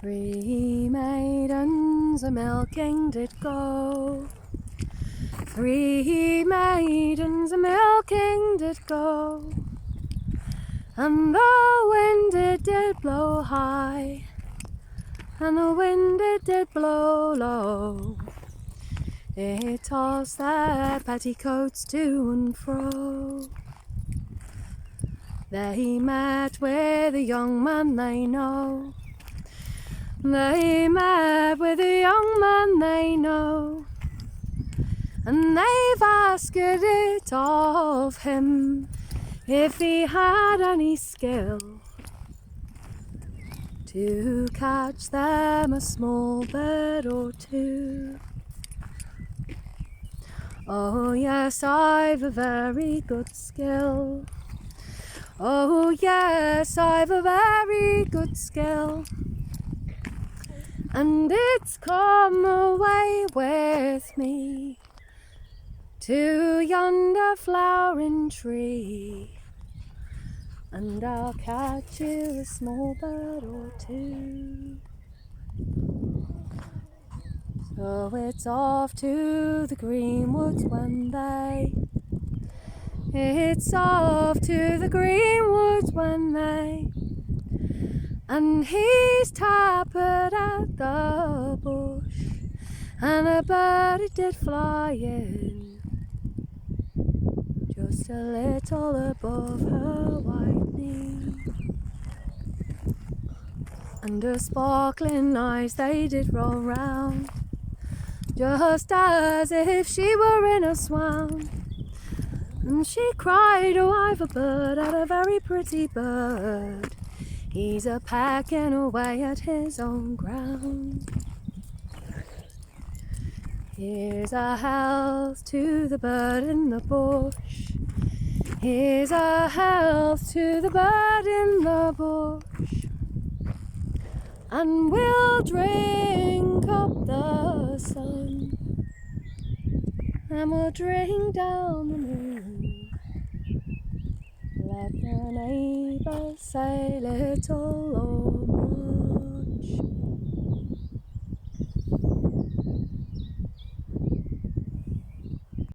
Three maidens a-milking did go. Three maidens a-milking did go. And the wind it did blow high, and the wind it did blow low. It tossed their petticoats to and fro. They met with a young man they know. They met with a young man they know, and they've asked it of him if he had any skill to catch them a small bird or two. Oh yes, I've a very good skill. Oh yes, I've a very good skill, and it's come away with me to yonder flowering tree, and I'll catch you a small bird or two. So it's off to the greenwoods when they, it's off to the greenwoods when they, and he's tapped at the bush, and a bird it did fly in, just a little above her white knee. And her sparkling eyes they did roll round, just as if she were in a swound. And she cried, oh, I've a bird, and a very pretty bird. He's a-pecking away at his own ground. Here's a health to the bird in the bush. Here's a health to the bird in the bush. And we'll drink up the sun, and we'll drink down the moon. Let the neighbours say little or more.